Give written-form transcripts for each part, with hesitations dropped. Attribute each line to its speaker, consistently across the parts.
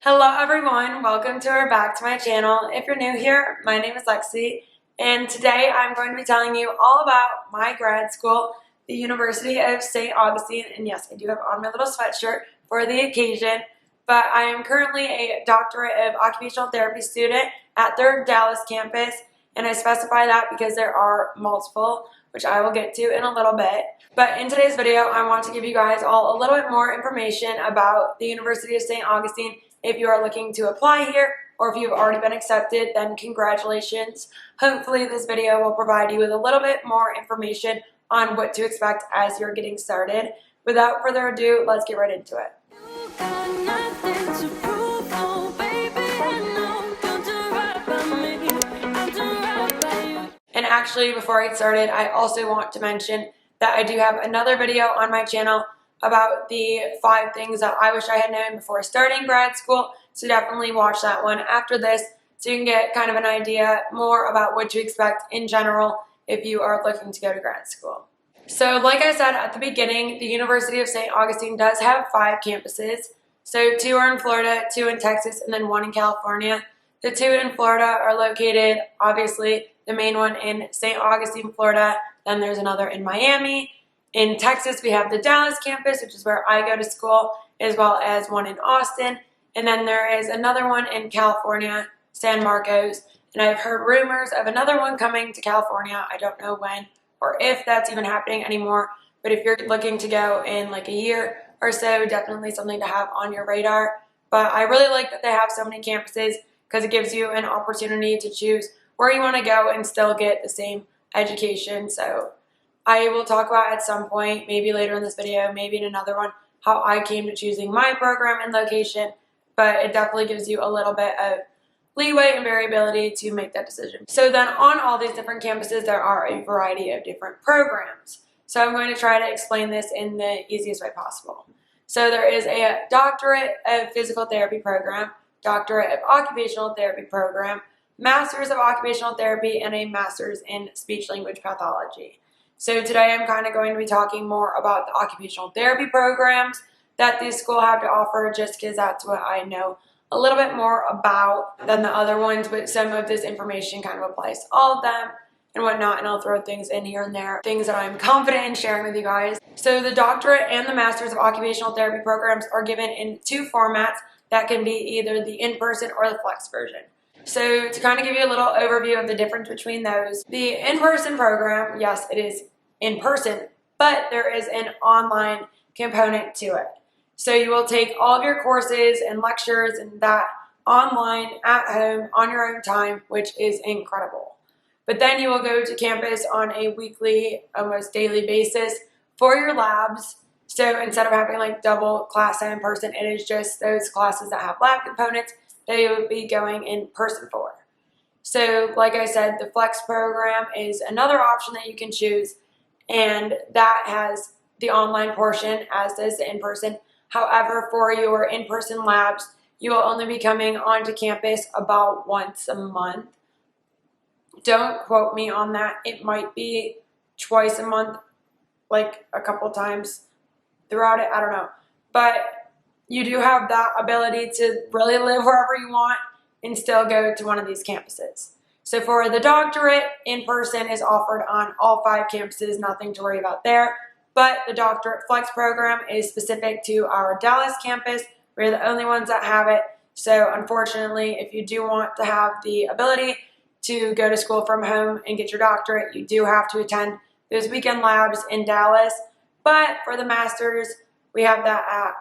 Speaker 1: Hello everyone, welcome to or back to my channel. If you're new here, my name is Lexi, and today I'm going to be telling you all about my grad school, the University of St Augustine, and yes, I do have on my little sweatshirt for the occasion, but I am currently a Doctorate of Occupational Therapy student at their Dallas campus, and I specify that because there are multiple, which I will get to in a little bit. But in today's video, I want to give you guys all a little bit more information about the University of St Augustine. If you are looking to apply here, or if you've already been accepted, then congratulations. Hopefully this video will provide you with a little bit more information on what to expect as you're getting started. Without further ado, let's get right into it. And actually, before I get started, I also want to mention that I do have another video on my channel about the 5 things that I wish I had known before starting grad school. So definitely watch that one after this so you can get kind of an idea more about what to expect in general if you are looking to go to grad school. So like I said at the beginning, the University of St. Augustine does have 5 campuses. So 2 are in Florida, 2 in Texas, and then 1 in California. The 2 in Florida are located, obviously, the main one in St. Augustine, Florida. Then there's another in Miami. In Texas, we have the Dallas campus, which is where I go to school, as well as one in Austin. And then there is another one in California, San Marcos. And I've heard rumors of another one coming to California. I don't know when or if that's even happening anymore. But if you're looking to go in like a year or so, definitely something to have on your radar. But I really like that they have so many campuses because it gives you an opportunity to choose where you want to go and still get the same education. So I will talk about at some point, maybe later in this video, maybe in another one, how I came to choosing my program and location, but it definitely gives you a little bit of leeway and variability to make that decision. So then on all these different campuses, there are a variety of different programs. So I'm going to try to explain this in the easiest way possible. So there is a Doctorate of Physical Therapy program, Doctorate of Occupational Therapy program, Masters of Occupational Therapy, and a Master's in Speech-Language Pathology. So today I'm kind of going to be talking more about the occupational therapy programs that these schools have to offer, just because that's what I know a little bit more about than the other ones, but some of this information kind of applies to all of them and whatnot, and I'll throw things in here and there, things that I'm confident in sharing with you guys. So the Doctorate and the Masters of Occupational Therapy programs are given in 2 formats that can be either the in-person or the flex version. So to kind of give you a little overview of the difference between those, the in-person program, yes, it is in person, but there is an online component to it. So you will take all of your courses and lectures and that online at home on your own time, which is incredible. But then you will go to campus on a weekly, almost daily basis for your labs. So instead of having like double class in person, it is just those classes that have lab components that you would be going in person for. So like I said, the flex program is another option that you can choose, and that has the online portion, as does the in-person. However, for your in-person labs, you will only be coming onto campus about once a month. Don't quote me on that. It might be twice a month, like a couple times throughout it. I don't know. But you do have that ability to really live wherever you want and still go to one of these campuses. So for the Doctorate, in-person is offered on all 5 campuses, nothing to worry about there. But the Doctorate Flex program is specific to our Dallas campus. We're the only ones that have it. So unfortunately, if you do want to have the ability to go to school from home and get your doctorate, you do have to attend those weekend labs in Dallas. But for the Masters, we have that at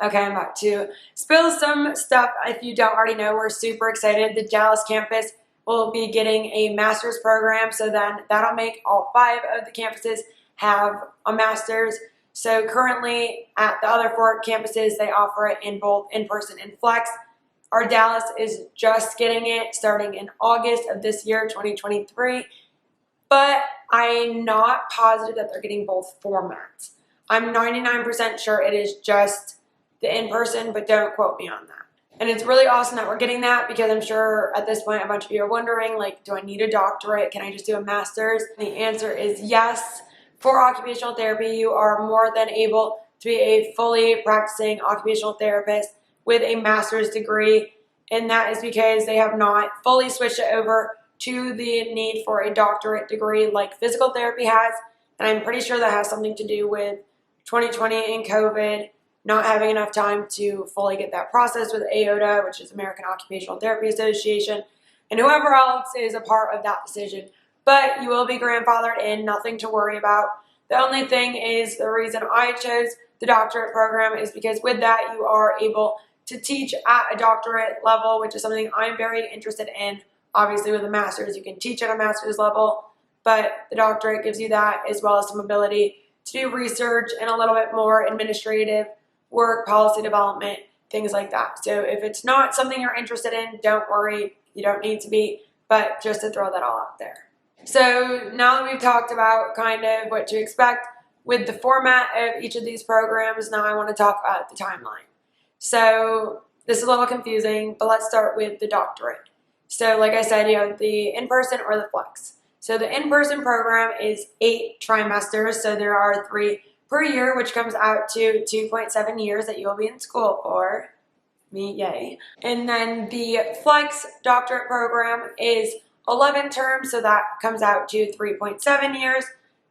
Speaker 1: Okay, I'm about to spill some stuff. If you don't already know, we're super excited. The Dallas campus will be getting a master's program, so then that'll make all 5 of the campuses have a master's. So currently at the other 4 campuses, they offer it in both in-person and flex. Our Dallas is just getting it starting in August of this year, 2023. But I'm not positive that they're getting both formats. I'm 99% sure it is just the in-person, but don't quote me on that. And it's really awesome that we're getting that, because I'm sure at this point a bunch of you are wondering, like, do I need a doctorate? Can I just do a master's? The answer is yes. For occupational therapy, you are more than able to be a fully practicing occupational therapist with a master's degree, and that is because they have not fully switched it over to the need for a doctorate degree like physical therapy has. And I'm pretty sure that has something to do with 2020 and COVID, not having enough time to fully get that process with AOTA, which is American Occupational Therapy Association, and whoever else is a part of that decision. But you will be grandfathered in, nothing to worry about. The only thing is, the reason I chose the doctorate program is because with that you are able to teach at a doctorate level, which is something I'm very interested in. Obviously with a master's, you can teach at a master's level, but the doctorate gives you that, as well as some ability to do research and a little bit more administrative work, policy development, things like that. So if it's not something you're interested in, don't worry, you don't need to be, but just to throw that all out there. So now that we've talked about kind of what to expect with the format of each of these programs, now I want to talk about the timeline. So this is a little confusing, but let's start with the doctorate. So like I said, you have the in-person or the flex. So the in-person program is 8 trimesters, so there are 3 per year, which comes out to 2.7 years that you'll be in school for. Me, yay. And then the flex doctorate program is 11 terms, so that comes out to 3.7 years.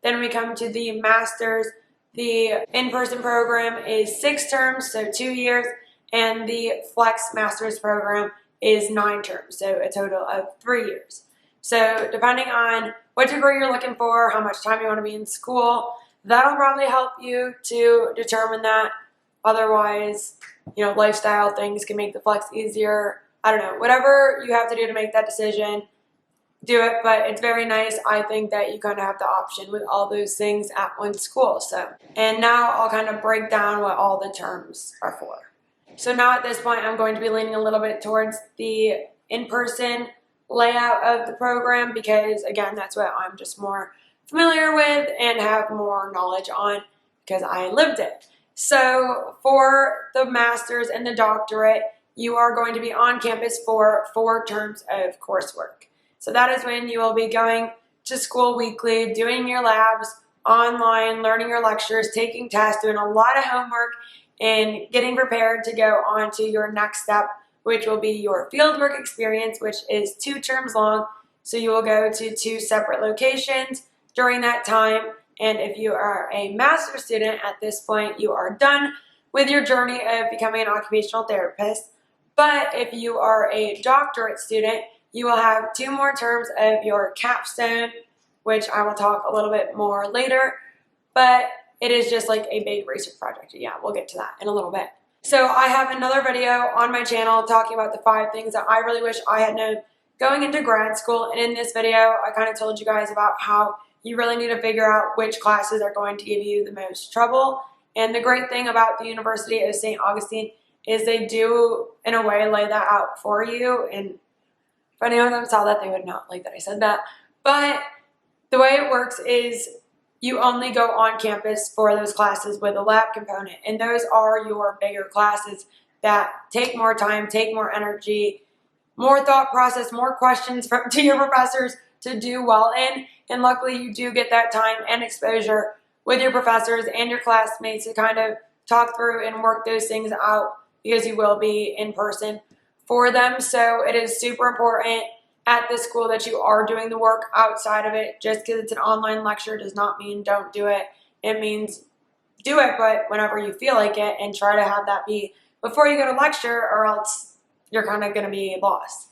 Speaker 1: Then we come to the master's. The in-person program is 6 terms, so 2 years, and the flex master's program is 9 terms, so a total of 3 years. So depending on what degree you're looking for, how much time you want to be in school, that'll probably help you to determine that. Otherwise, you know, lifestyle things can make the flex easier. I don't know, whatever you have to do to make that decision, do it. But it's very nice, I think, that you kind of have the option with all those things at one school. So, and now I'll kind of break down what all the terms are for. So now at this point, I'm going to be leaning a little bit towards the in-person layout of the program because, again, that's what I'm just more familiar with and have more knowledge on because I lived it. So for the master's and the doctorate, you are going to be on campus for 4 terms of coursework. So that is when you will be going to school weekly, doing your labs online, learning your lectures, taking tests, doing a lot of homework, and getting prepared to go on to your next step, which will be your fieldwork experience, which is 2 terms long. So you will go to 2 separate locations during that time. And if you are a master's student at this point, you are done with your journey of becoming an occupational therapist. But if you are a doctorate student, you will have 2 more terms of your capstone, which I will talk a little bit more later. But it is just like a big research project. Yeah, we'll get to that in a little bit. So I have another video on my channel talking about the 5 things that I really wish I had known going into grad school. And in this video, I kind of told you guys about how you really need to figure out which classes are going to give you the most trouble. And the great thing about the University of St Augustine is they do, in a way, lay that out for you. And if anyone of them saw that, they would not like that I said that. But the way it works is you only go on campus for those classes with a lab component. And those are your bigger classes that take more time, take more energy, more thought process, more questions to your professors to do well in. And luckily you do get that time and exposure with your professors and your classmates to kind of talk through and work those things out because you will be in person for them. So it is super important at this school that you are doing the work outside of it. Just because it's an online lecture does not mean don't do it. It means do it, but whenever you feel like it, and try to have that be before you go to lecture, or else you're kind of going to be lost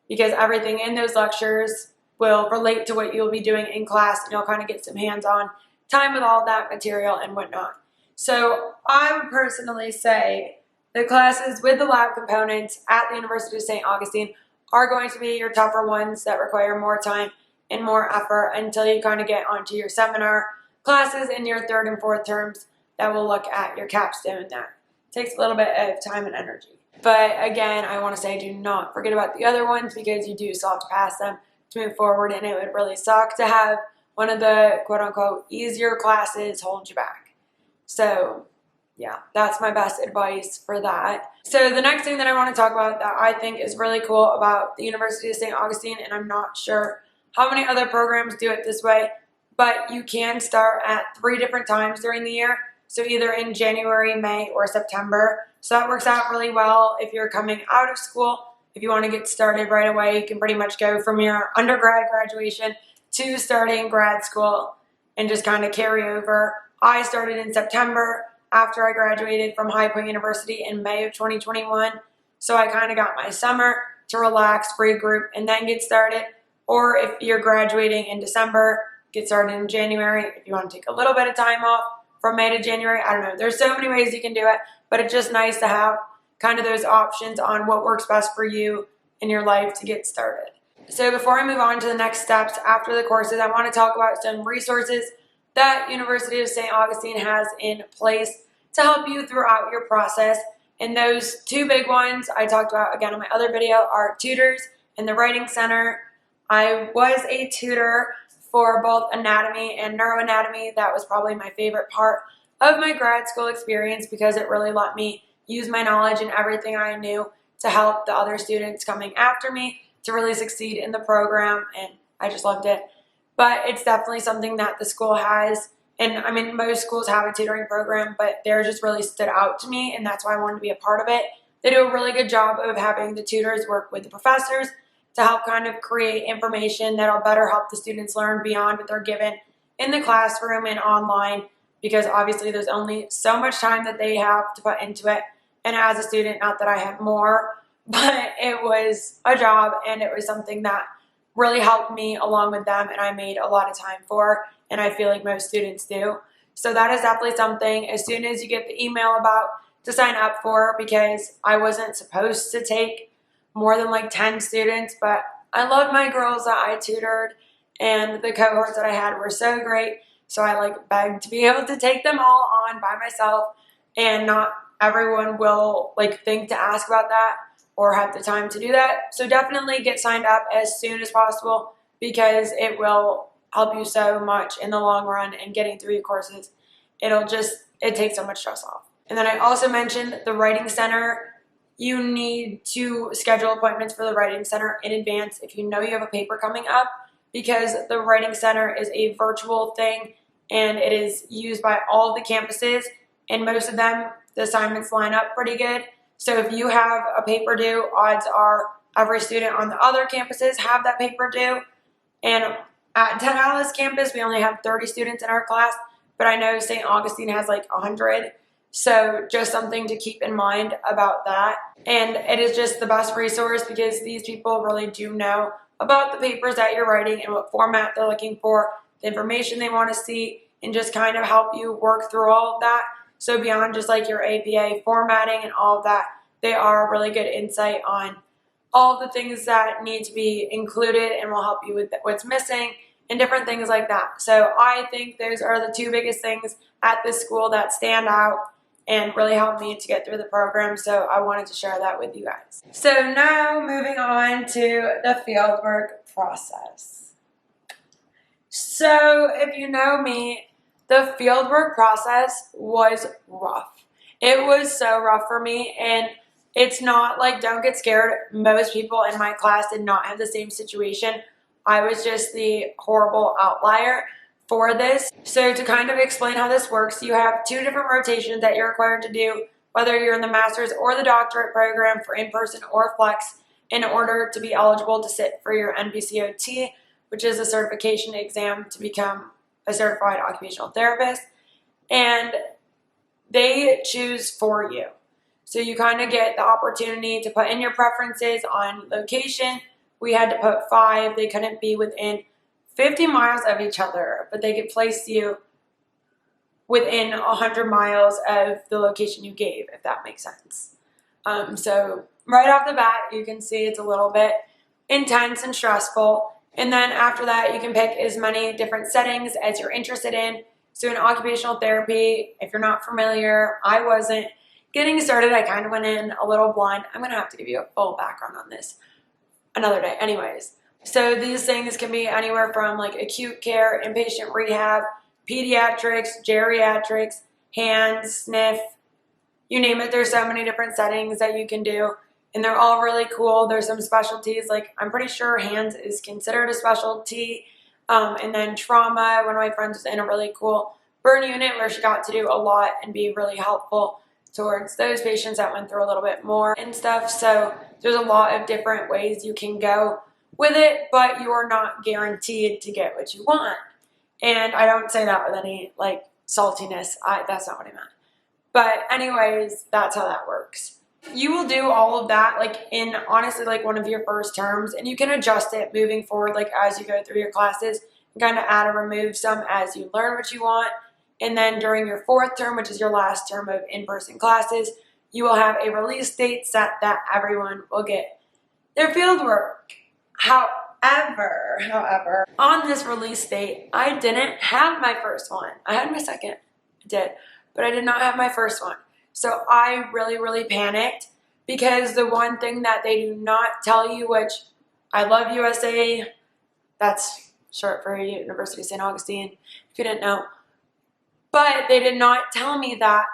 Speaker 1: because everything in those lectures will relate to what you'll be doing in class, and you'll kind of get some hands-on time with all that material and whatnot. So I would personally say the classes with the lab components at the University of St. Augustine are going to be your tougher ones that require more time and more effort until you kind of get onto your seminar classes in your 3rd and 4th terms that will look at your capstone. That takes a little bit of time and energy. But again, I want to say do not forget about the other ones because you do still have to pass them to move forward, and it would really suck to have one of the quote-unquote easier classes hold you back. So yeah, that's my best advice for that. So the next thing that I want to talk about that I think is really cool about the University of St. Augustine, and I'm not sure how many other programs do it this way, but you can start at 3 different times during the year. So either in January, May, or September. So that works out really well if you're coming out of school. If you want to get started right away, you can pretty much go from your undergrad graduation to starting grad school and just kind of carry over. I started in September after I graduated from High Point University in May of 2021. So I kind of got my summer to relax, regroup, and then get started. Or if you're graduating in December, get started in January. If you want to take a little bit of time off from May to January, I don't know. There's so many ways you can do it, but it's just nice to have kind of those options on what works best for you in your life to get started. So before I move on to the next steps after the courses, I want to talk about some resources that University of St Augustine has in place to help you throughout your process. And those two big ones I talked about again in my other video are tutors and the Writing Center. I was a tutor for both anatomy and neuroanatomy. That was probably my favorite part of my grad school experience because it really let me use my knowledge and everything I knew to help the other students coming after me to really succeed in the program, and I just loved it. But it's definitely something that the school has, and I mean most schools have a tutoring program, but theirs just really stood out to me, and that's why I wanted to be a part of it. They do a really good job of having the tutors work with the professors to help kind of create information that'll better help the students learn beyond what they're given in the classroom and online, because obviously there's only so much time that they have to put into it. And as a student, not that I had more, but it was a job and it was something that really helped me along with them and I made a lot of time for, and I feel like most students do. So that is definitely something as soon as you get the email about to sign up for, because I wasn't supposed to take more than like 10 students, but I loved my girls that I tutored and the cohorts that I had were so great. So I like begged to be able to take them all on by myself, and not everyone will like think to ask about that or have the time to do that. So definitely get signed up as soon as possible because it will help you so much in the long run and getting through your courses. It takes so much stress off. And then I also mentioned the Writing Center. You need to schedule appointments for the Writing Center in advance if you know you have a paper coming up, because the Writing Center is a virtual thing and it is used by all of the campuses, and most of them, the assignments line up pretty good. So if you have a paper due, odds are every student on the other campuses have that paper due. And at Dallas campus, we only have 30 students in our class, but I know St. Augustine has like 100. So just something to keep in mind about that. And it is just the best resource because these people really do know about the papers that you're writing and what format they're looking for, the information they want to see, and just kind of help you work through all of that. So beyond just like your APA formatting and all of that, they are a really good insight on all of the things that need to be included and will help you with what's missing and different things like that. So I think those are the two biggest things at this school that stand out and really helped me to get through the program. So I wanted to share that with you guys. So now moving on to the fieldwork process. So if you know me, the fieldwork process was rough. It was so rough for me, and it's not like, don't get scared. Most people in my class did not have the same situation. I was just the horrible outlier for this. So to kind of explain how this works, you have two different rotations that you're required to do, whether you're in the master's or the doctorate program for in-person or flex, in order to be eligible to sit for your NBCOT, which is a certification exam to become a certified occupational therapist. And they choose for you. So you kind of get the opportunity to put in your preferences on location. We had to put 5. They couldn't be within 50 miles of each other, but they could place you within 100 miles of the location you gave, if that makes sense. So right off the bat, you can see it's a little bit intense and stressful. And then after that, you can pick as many different settings as you're interested in. So in occupational therapy, if you're not familiar, I wasn't getting started. I kind of went in a little blind. I'm going to have to give you a full background on this another day. Anyways, so these things can be anywhere from like acute care, inpatient rehab, pediatrics, geriatrics, hands, sniff, you name it. There's so many different settings that you can do, and they're all really cool. There's some specialties, like I'm pretty sure hands is considered a specialty. And then trauma, one of my friends was in a really cool burn unit where she got to do a lot and be really helpful towards those patients that went through a little bit more and stuff. So there's a lot of different ways you can go with it, but you are not guaranteed to get what you want. And I don't say that with any like saltiness. That's not what I meant. But anyways, that's how that works. You will do all of that like in honestly like one of your first terms, and you can adjust it moving forward like as you go through your classes and kind of add or remove some as you learn what you want. And then during your fourth term, which is your last term of in-person classes, you will have a release date set that everyone will get their field work. However, on this release date, I didn't have my first one. I had my second, I did, but I did not have my first one. So I really, really panicked because the one thing that they do not tell you, which I love USA, that's short for University of St Augustine, if you didn't know, but they did not tell me that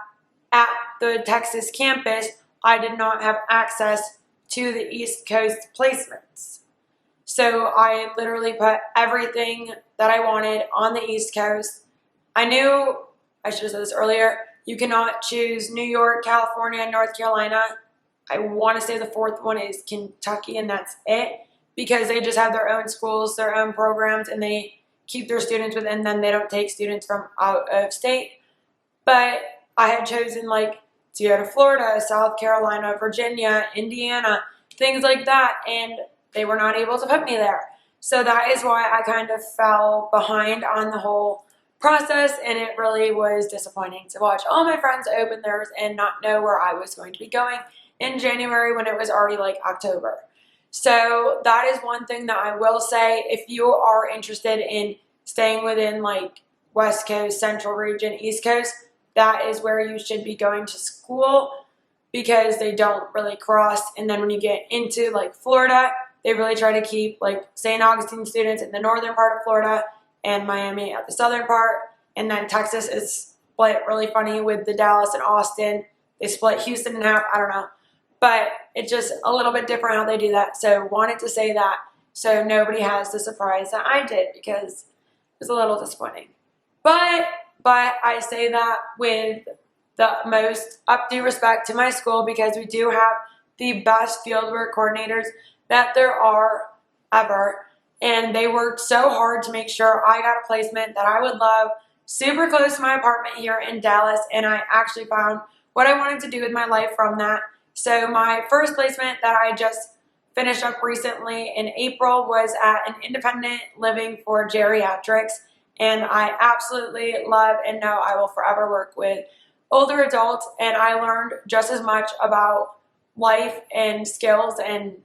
Speaker 1: at the Texas campus, I did not have access to the East Coast placements. So I literally put everything that I wanted on the East Coast. I knew, I should have said this earlier, you cannot choose New York, California, North Carolina. I want to say the fourth one is Kentucky, and that's it, because they just have their own schools, their own programs, and they keep their students within them. They don't take students from out of state. But I had chosen like to go to Florida, South Carolina, Virginia, Indiana, things like that, and they were not able to put me there. So that is why I kind of fell behind on the whole process, and it really was disappointing to watch all my friends open theirs and not know where I was going to be going in January when it was already like October. So that is one thing that I will say. If you are interested in staying within like West Coast, Central region, East Coast, that is where you should be going to school because they don't really cross. And then when you get into like Florida, they really try to keep like St. Augustine students in the northern part of Florida and Miami at the southern part. And then Texas is split really funny with the Dallas and Austin. They split Houston in half. I don't know. But it's just a little bit different how they do that. So wanted to say that so nobody has the surprise that I did because it was a little disappointing. But I say that with the most due respect to my school because we do have the best fieldwork coordinators that there are ever. And they worked so hard to make sure I got a placement that I would love, super close to my apartment here in Dallas. And I actually found what I wanted to do with my life from that. So my first placement that I just finished up recently in April was at an independent living for geriatrics. And I absolutely love and know I will forever work with older adults. And I learned just as much about life and skills and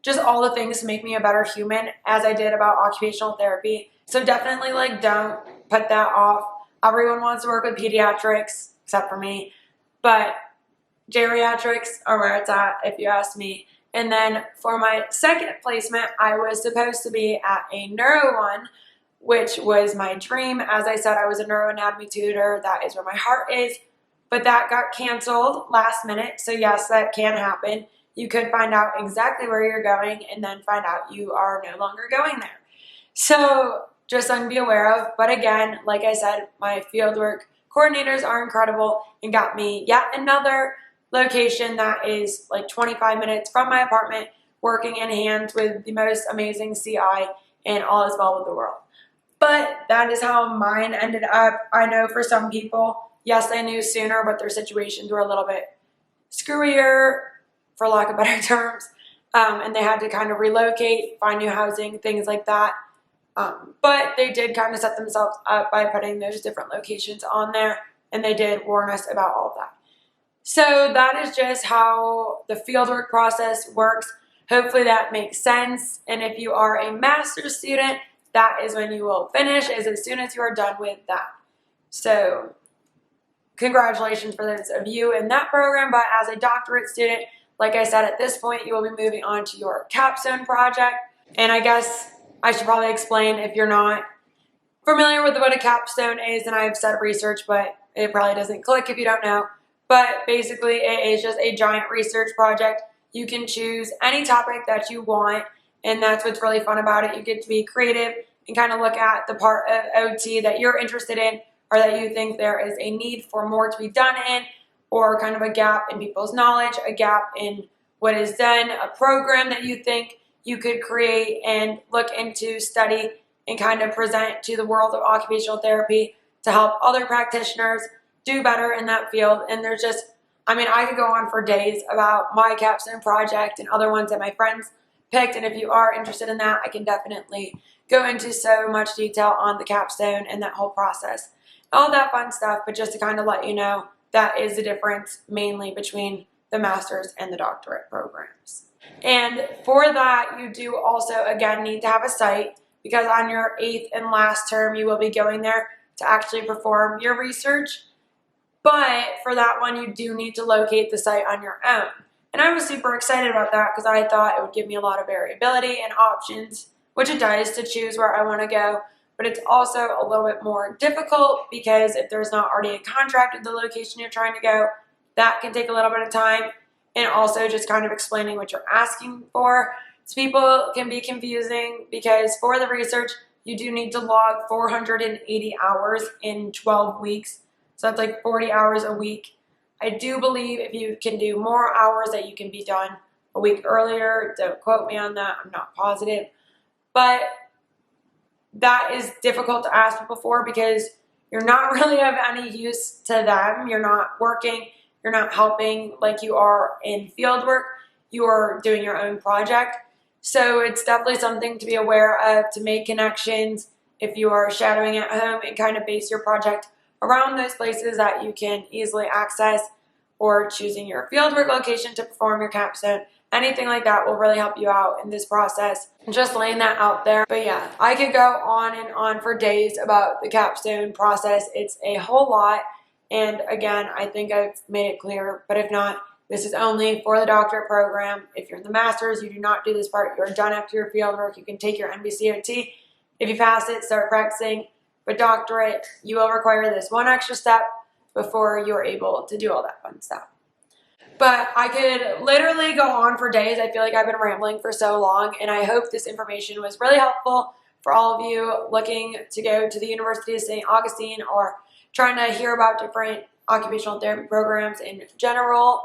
Speaker 1: just all the things to make me a better human as I did about occupational therapy. So definitely like don't put that off. Everyone wants to work with pediatrics except for me. But geriatrics are where it's at if you ask me. And then for my second placement, I was supposed to be at a neuro one, which was my dream. As I said, I was a neuroanatomy tutor. That is where my heart is. But that got canceled last minute. So yes, that can happen. You could find out exactly where you're going and then find out you are no longer going there. So just something to be aware of. But again, like I said, my fieldwork coordinators are incredible and got me yet another location that is like 25 minutes from my apartment, working in hand with the most amazing CI and all is well with the world. But that is how mine ended up. I know for some people, yes, they knew sooner, but their situations were a little bit screwier, for lack of better terms, and they had to kind of relocate, find new housing, things like that. But they did kind of set themselves up by putting those different locations on there, and they did warn us about all of that. So that is just how the fieldwork process works. Hopefully that makes sense. And if you are a master's student, that is when you will finish, is as soon as you are done with that. So congratulations for those of you in that program. But as a doctorate student, like I said, at this point, you will be moving on to your capstone project. And I guess I should probably explain if you're not familiar with what a capstone is, and I've said research, but it probably doesn't click if you don't know. But basically, it is just a giant research project. You can choose any topic that you want, and that's what's really fun about it. You get to be creative and kind of look at the part of OT that you're interested in or that you think there is a need for more to be done in, or kind of a gap in people's knowledge, a gap in what is done, a program that you think you could create and look into, study, and kind of present to the world of occupational therapy to help other practitioners do better in that field. And there's just, I mean, I could go on for days about my capstone project and other ones that my friends picked. And if you are interested in that, I can definitely go into so much detail on the capstone and that whole process, all that fun stuff. But just to kind of let you know, that is the difference mainly between the master's and the doctorate programs. And for that, you do also, again, need to have a site, because on your 8th and last term, you will be going there to actually perform your research. But for that one, you do need to locate the site on your own. And I was super excited about that because I thought it would give me a lot of variability and options, which it does, to choose where I want to go. But it's also a little bit more difficult because if there's not already a contract with the location you're trying to go, that can take a little bit of time. And also just kind of explaining what you're asking for. So people can be confusing because for the research, you do need to log 480 hours in 12 weeks. So that's like 40 hours a week. I do believe if you can do more hours that you can be done a week earlier. Don't quote me on that. I'm not positive. But that is difficult to ask people for because you're not really of any use to them. You're not working. You're not helping like you are in field work. You are doing your own project. So it's definitely something to be aware of, to make connections if you are shadowing at home and kind of base your project around those places that you can easily access, or choosing your fieldwork location to perform your capstone. Anything like that will really help you out in this process. Just laying that out there. But yeah, I could go on and on for days about the capstone process. It's a whole lot. And again, I think I've made it clear, but if not, this is only for the doctorate program. If you're in the master's, you do not do this part. You're done after your fieldwork. You can take your NBCOT. If you pass it, start practicing. But doctorate, you will require this one extra step before you're able to do all that fun stuff. But I could literally go on for days. I feel like I've been rambling for so long, and I hope this information was really helpful for all of you looking to go to the University of St Augustine or trying to hear about different occupational therapy programs in general.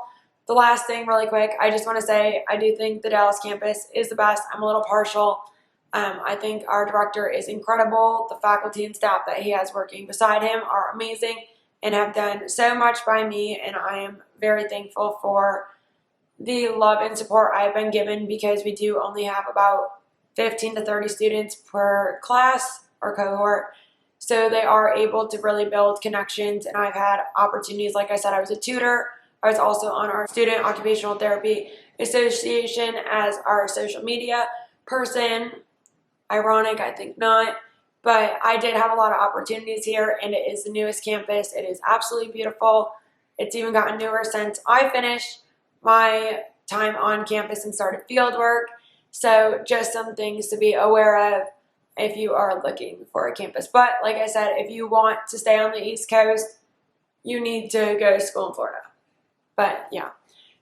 Speaker 1: The last thing really quick, I just want to say I do think the Dallas campus is the best. I'm a little partial. I think our director is incredible. The faculty and staff that he has working beside him are amazing and have done so much by me, and I am very thankful for the love and support I've been given, because we do only have about 15 to 30 students per class or cohort. So they are able to really build connections, and I've had opportunities. Like I said, I was a tutor. I was also on our Student Occupational Therapy Association as our social media person. Ironic, I think not. But I did have a lot of opportunities here, and it is the newest campus. It is absolutely beautiful. It's even gotten newer since I finished my time on campus and started field work. So just some things to be aware of if you are looking for a campus. But like I said, if you want to stay on the East Coast, you need to go to school in Florida. But yeah.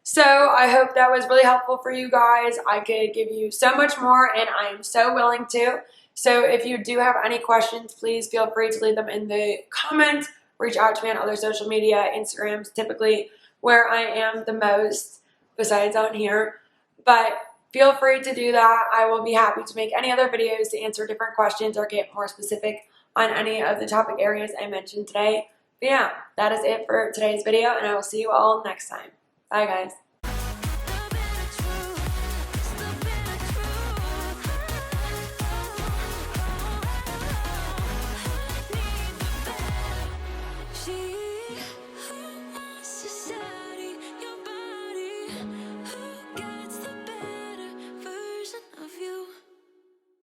Speaker 1: So I hope that was really helpful for you guys. I could give you so much more, and I am so willing to. So if you do have any questions, please feel free to leave them in the comments. Reach out to me on other social media. Instagram's typically where I am the most, besides on here. But feel free to do that. I will be happy to make any other videos to answer different questions or get more specific on any of the topic areas I mentioned today. But yeah, that is it for today's video, and I will see you all next time. Bye, guys.